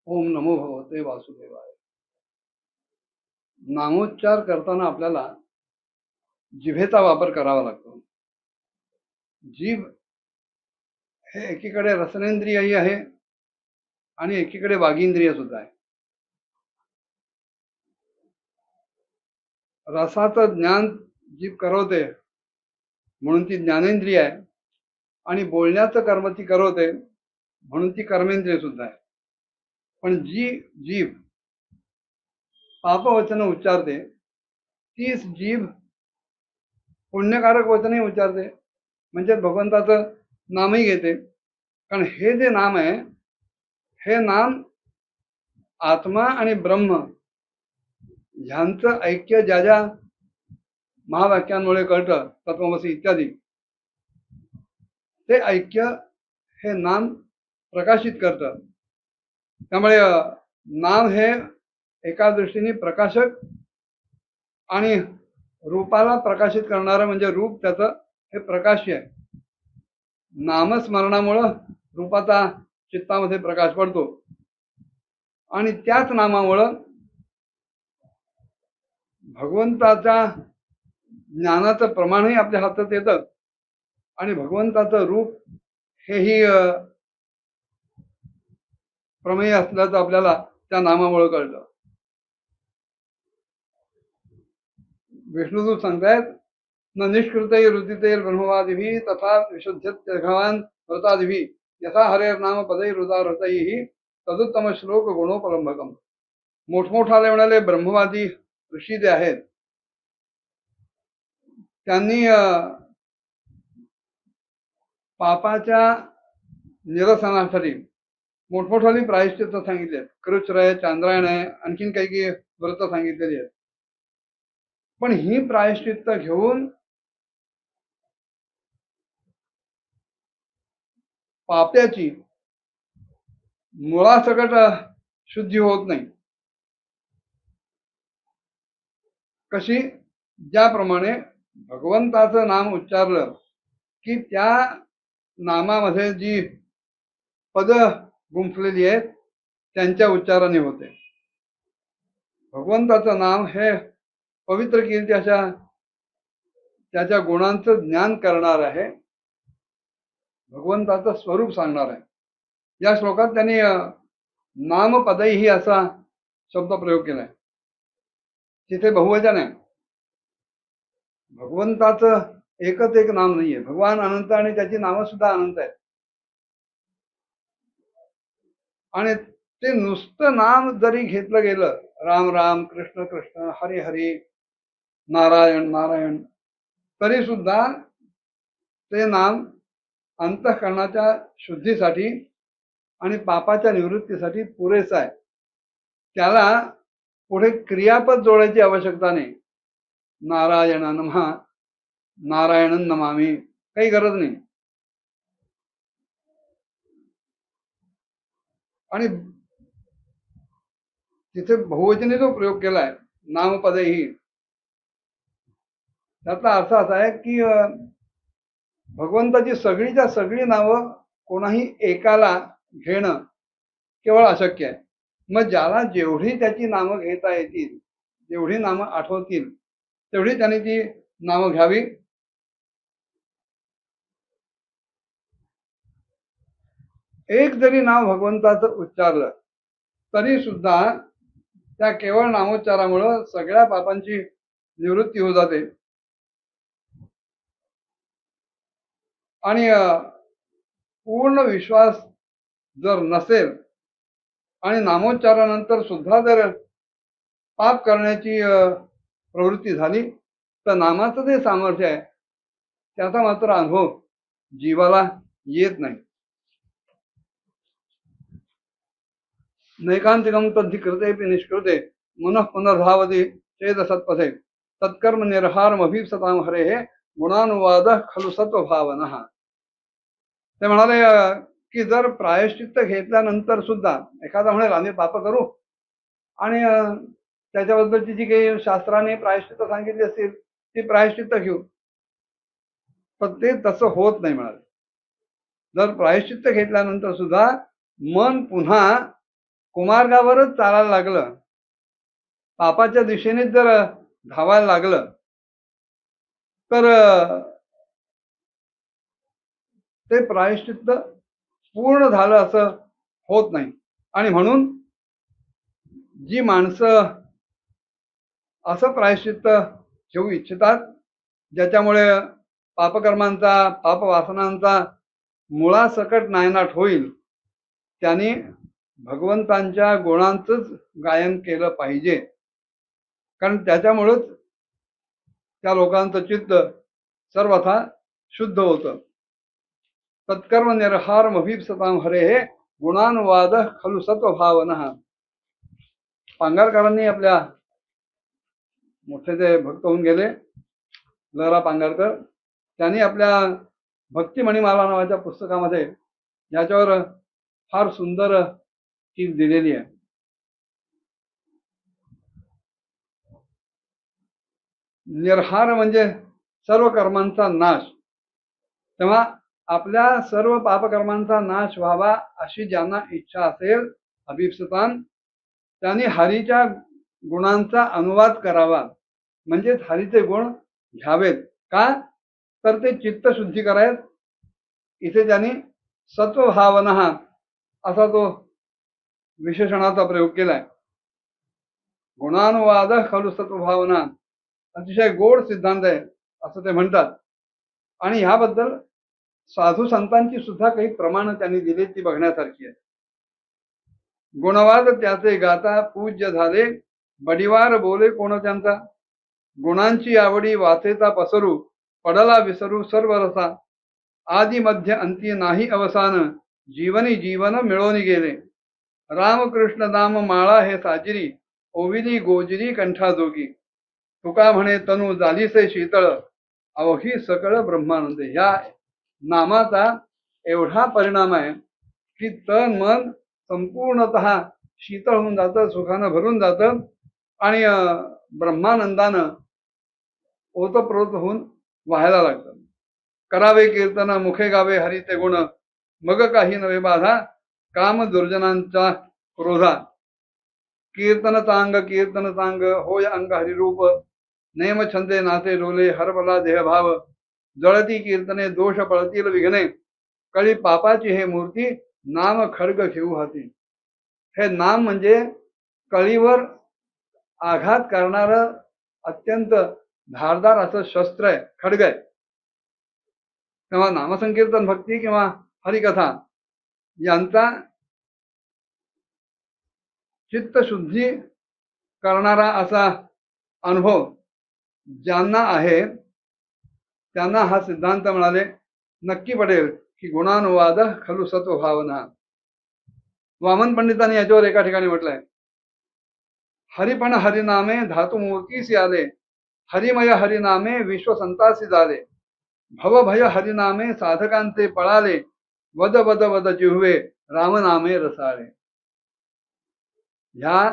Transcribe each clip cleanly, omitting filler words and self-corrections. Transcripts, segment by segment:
ओम नमो भगवते वासुदेवाय. नामोच्चार करताना आपल्याला जिभेचा वापर करावा लागतो. जीभ हे एकीकडे रसनेंद्रियही आहे आणि एकीकडे वागींद्रिय सुद्धा आहे. रसाचं ज्ञान जीभ करवते म्हणून ती ज्ञानेंद्रिय आहे आणि बोलण्याचं कर्म ती करवते म्हणून ती कर्मेंद्रिय सुद्धा आहे. पण जी जीभ पापवचन उच्चारते तीच जीभ पुण्यकारक वचनही उच्चारते, म्हणजे भगवंताचं नामही घेते. कारण हे जे नाम आहे हे नाम आत्मा आणि ब्रह्म ह्यांचं ऐक्य ज्या ज्या महावाक्यांमुळे कळतं, तत्वमसी इत्यादी, ते ऐक्य हे नाम प्रकाशित करतं. त्यामुळे नाम हे एका दृष्टीने प्रकाशक आणि रूपाला प्रकाशित करणारं, म्हणजे रूप त्याचं हे प्रकाश्य आहे. नामस्मरणामुळं रूपाचा चित्तामध्ये प्रकाश पडतो आणि त्याच नामामुळं भगवंताच्या ज्ञानाचं प्रमाणही आपल्या हातात येतं आणि भगवंताचं रूप हेही प्रमेय असल्याचं आपल्याला त्या नामामुळे कळतं. विष्णुदूत सांगतायत, न निष्कृतैर रुदितैर ब्रह्मवादिभिः तथा विशुद्धत्यघवान् व्रतादिभिः यथा हरेर्नाम पदैरुदारतैः तदुत्तम श्लोक गुणोपलंबकम. मोठमोठाले म्हणाले ब्रह्मवादी ऋषी जे आहेत त्यांनी पापाच्या निरसनासाठी मोठमोठाली प्रायश्चित्त सांगितले. कृच्छ्र आहे, चांद्रायण आहे, आणखीन काही काही व्रत सांगितलेली आहेत. पण ही प्रायश्चित्त घेऊन पाप्याची मुळासकट शुद्धी होत नाही. कशी? ज्याप्रमाणे भगवंताचं नाम उच्चारलं की त्या नामामध्ये जी पद गुंफलेली आहेत त्यांच्या उच्चाराने होते. भगवंताचं नाम हे पवित्र कीर्ती अशा त्याच्या गुणांचं ज्ञान करणार आहे, भगवंताचं स्वरूप सांगणार आहे. या श्लोकात त्यांनी नामपदैही असा शब्द प्रयोग केलाय. तिथे बहुवचन आहे. भगवंताचं एकच एक नाम नाहीये. भगवान अनंत आणि त्याची नावं सुद्धा अनंत आहेत. आणि ते नुसतं नाम जरी घेतलं गेलं, राम राम, कृष्ण कृष्ण, हरी हरी, नारायण नारायण, तरी सुद्धा ते नाम अंतःकरणाच्या शुद्धीसाठी आणि पापाच्या निवृत्तीसाठी पुरेसं आहे. त्याला पुढे क्रियापद जोडायची आवश्यकता नाही. नारायण नमः, नारायणन नमामि, काही गरज नाही. आणि तिथे बहुवचनी जो प्रयोग केलाय नामपदैही, त्याचा अर्थ असा आहे की भगवंताची सगळीच्या सगळी नावं कोणाही एकाला घेणं केवळ अशक्य आहे. मग ज्याला जेवढी त्याची नावं घेता येतील, जेवढी नावं आठवतील, तेवढी त्याने ती नावं घ्यावी. एक जरी नाव भगवंताचं उच्चारलं तरी सुद्धा त्या केवळ नामोच्चारामुळं सगळ्या पापांची निवृत्ती होत जाते. आणि पूर्ण विश्वास जर नसेल आणि नामोच्चारानंतर सुद्धा जर पाप करण्याची प्रवृत्ती झाली तर नामाचं जे सामर्थ्य आहे त्याचा मात्र अनुभव जीवाला येत नाही. नैकांतिकम तद्धिकृतेपि निष्कृते मनः पुनर्धावती चेत सत्पथे तत्कर्म निर्हारमभीप्सतां हरेः गुणानुवाद खलु सत्वभावनः. ते म्हणाले की जर प्रायश्चित्त घेतल्यानंतर सुद्धा एखादा म्हणेल आम्ही पाप करू आणि त्याच्याबद्दलची जी काही शास्त्राने प्रायश्चित्त सांगितली असतील ती प्रायश्चित्त घेऊ, पण ते तसं होत नाही. म्हणाले जर प्रायश्चित्त घेतल्यानंतर सुद्धा मन पुन्हा कुमार्गावरच चालायला लागलं, पापाच्या दिशेने जर धावायला लागलं तर ते प्रायश्चित्त पूर्ण झालं असं होत नाही. आणि म्हणून जी माणसं असं प्रायश्चित्त घेऊ इच्छितात ज्याच्यामुळे पापकर्मांचा पापवासनांचा मुळासकट नायनाट होईल, त्यांनी भगवंतांच्या गुणांचंच गायन केलं पाहिजे. कारण त्याच्यामुळेच त्या लोकांचं चित्त सर्वथा शुद्ध होतं. तत्कर्म निर्हारमभीप्सतां हरेः गुणानुवाद खलु सत्वभावनः. पांगारकरांनी आपल्या मोठे जे भक्त होऊन गेले लहरा पांगारकर, त्यांनी आपल्या भक्तिमणिमाला नावाच्या पुस्तकामध्ये याच्यावर फार सुंदर टीप दिलेली आहे. निर्हार म्हणजे सर्व कर्मांचा नाश. तेव्हा आपल्या सर्व पापकर्मांचा नाश व्हावा अशी ज्यांना इच्छा असेल अभिप्सतां, त्यांनी हरीच्या गुणांचा अनुवाद करावा, म्हणजेच हरीचे गुण घ्यावेत. का तर ते चित्त शुद्धी करायत. इथे त्यांनी सत्वभावना असा तो विशेषणाचा प्रयोग केलाय. गुणानुवाद खलु सत्वभावना अतिशय गोड सिद्धांत आहे असं ते म्हणतात. आणि ह्याबद्दल साधू संतांची सुद्धा काही प्रमाण त्यांनी दिली, ती बघण्यासारखी आहे. गुणवाद त्याचे गाता पूज्य झाले, बडिवार बोले कोण त्यांचा. गुणांची आवडी वाचेता पसरू, पडला विसरू सर्व रसा. आदि मध्य अंती नाही अवसान, जीवनी जीवन मिळवून गेले. रामकृष्ण नाम माळा हे साजिरी, ओविली गोजिरी कंठाजोगी. तुका म्हणे तनु झालीसे शीतळ, अवघी सकळ ब्रह्मानंद. ह्या नामाचा एवढा परिणाम आहे की तन मन संपूर्णतः शीतळ होऊन जातं, सुखानं भरून जातं आणि ब्रह्मानंदानं ओतप्रोत होऊन व्हायला लागतं. करावे कीर्तन मुखे गावे हरीचे गुण, मग काही नवे बाधा काम दुर्जनांचा क्रोधा. कीर्तन चांग होय अंग हरिरूप, नेम छंदे नाते डोले हरबला देहभाव. जळती कीर्तने दोष पळतील विघ्ने, कळी पापाची हे मूर्ती नाम खड्ग घेऊ हाती. हे नाम म्हणजे कळीवर आघात करणार अत्यंत धारदार असं शस्त्र आहे, खड्ग आहे. तेव्हा नामसंकीर्तन भक्ती किंवा हरिकथा यांचा चित्तशुद्धी करणारा असा अनुभव ज्यांना आहे त्यांना हा सिद्धांत म्हणाले नक्की पडेल की गुणानुवाद खलु सत्वभावना. वामन पंडितांनी याच्यावर एका ठिकाणी म्हटलंय, हरिपण हरिनामे धातू मूर्तीसी आले, हरिमय हरिनामे विश्व संतासी झाले. भवभय हरिनामे साधकांचे पळाले, वद वद वद जिव्हे रामनामे रसाळे. ह्या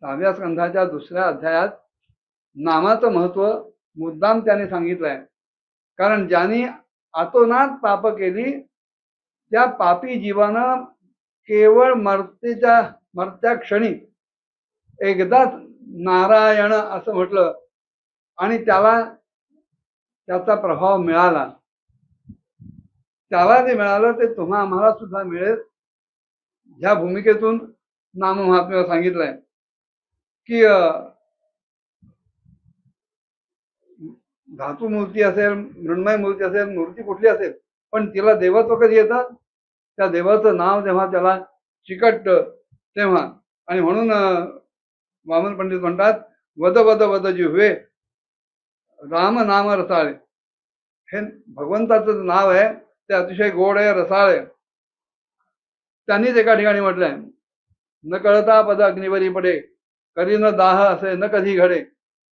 6व्या स्कंधाच्या 2ऱ्या अध्यायात नामाचं महत्व मुद्दाम त्याने सांगितलंय. कारण ज्यांनी आतोनात पाप केली त्या पापी जीवानं केवळ मरत्या क्षणी एकदाच नारायण असं म्हटलं आणि त्याला त्याचा प्रभाव मिळाला. त्याला जे मिळालं ते तुम्हा आम्हाला सुद्धा मिळेल. ह्या भूमिकेतून नाम महात्म्यावर सांगितलंय की धातू मूर्ती असेल, मृण्मय मूर्ती असेल, मूर्ती कुठली असेल, पण तिला देवत्व कधी येतं, त्या देवाचं नाव जेव्हा त्याला चिकटतं तेव्हा. आणि म्हणून वामन पंडित म्हणतात, वद वद वद जिव्हे राम नाम रसाळे. हे भगवंताचं नाव आहे, ते अतिशय गोड आहे, रसाळ आहे. त्यांनीच एका ठिकाणी म्हटलंय, न कळता पद अग्निवरी पडे, करी न दाह असे न कधी घडे.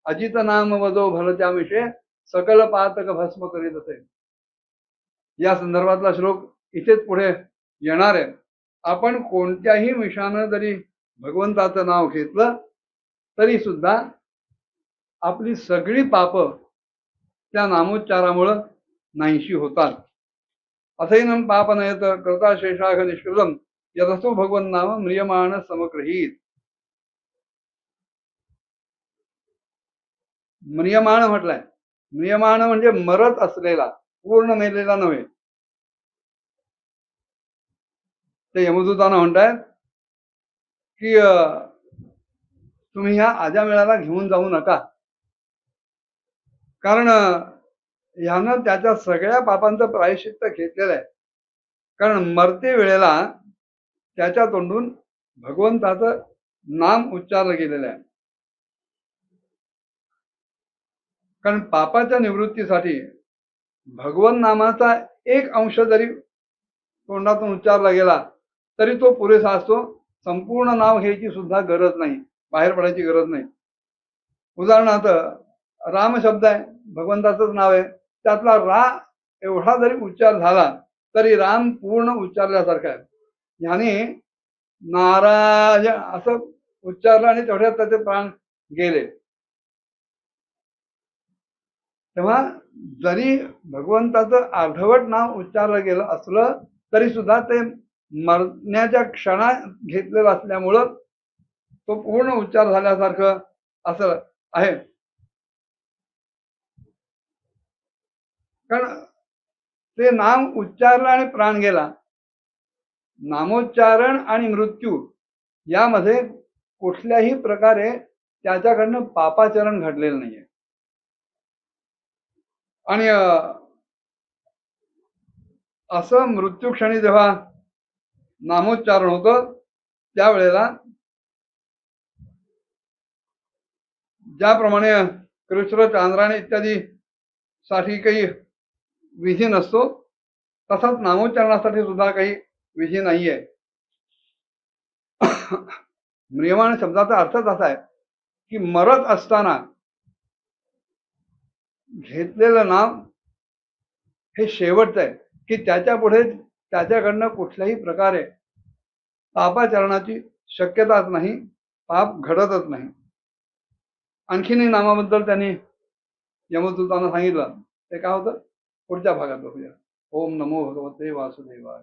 अजित नाम वदो भलत्यामिषे, सकल पातक भस्म करीत असे. या संदर्भातला श्लोक इथेच पुढे येणार आहे. आपण कोणत्याही विषयानं जरी भगवंताचं नाव घेतलं तरी सुद्धा आपली सगळी पाप त्या नामोच्चारामुळं नाहीशी होतात. असैनं पाप नयत कृता शेषाघ निष्कृतम यदसो भगवन नाम म्रियमाण समग्रहीत. म्रियमाण म्हटलंय. म्रियमाण म्हणजे मरत असलेला, पूर्ण मेलेला नव्हे. ते यमदूतांना म्हणतायत की तुम्ही ह्या आजामेळाला घेऊन जाऊ नका, कारण ह्यानं त्याच्या सगळ्या पापांचं प्रायश्चित्त घेतलेलं आहे. कारण मरते वेळेला त्याच्या तोंडून भगवंताचं नाम उच्चारलं गेलेलं आहे. कारण पापाच्या निवृत्तीसाठी भगवन नामाचा एक अंश जरी तोंडातून उच्चारला गेला तरी तो पुरेसा असतो. संपूर्ण नाव घ्यायची सुद्धा गरज नाही, बाहेर पडायची गरज नाही. उदाहरणार्थ राम शब्द आहे, भगवंताचंच नाव आहे, त्यातला रा एवढा जरी उच्चार झाला तरी राम पूर्ण उच्चारल्यासारखा आहे. ह्याने नारायण असं उच्चारलं आणि तेवढ्यात त्याचे प्राण गेले. तेव्हा जरी भगवंताचं अर्धवट नाव उच्चारलं गेलं असलं तरी सुद्धा ते मरण्याच्या क्षणात घेतलेलं असल्यामुळं तो पूर्ण उच्चार झाल्यासारखं असं आहे. कारण ते नाम उच्चारलं आणि प्राण गेला. नामोच्चारण आणि मृत्यू यामध्ये कुठल्याही प्रकारे त्याच्याकडनं पापाचरण घडलेलं नाहीये. आणि असं मृत्यू क्षणी जेव्हा नामोच्चारण होतं त्यावेळेला ज्याप्रमाणे कृष्ण चांद्राणे इत्यादी साठी काही विधी नसतो तसाच नामोच्चारणासाठी सुद्धा काही विधी नाहीये. म्रियमाण शब्दाचा अर्थच असा आहे की मरत असताना घेतलेलं नाव हे शेवटचं आहे, की त्याच्या पुढे त्याच्याकडनं कुठल्याही प्रकारे पापाचरणाची शक्यताच नाही, पाप घडतच नाही. आणखीनही नामाबद्दल त्यांनी यमदूतांना सांगितलं. ते काय होतं पुढच्या भागात बघूया. ओम नमो भगवते वासुदेवाय.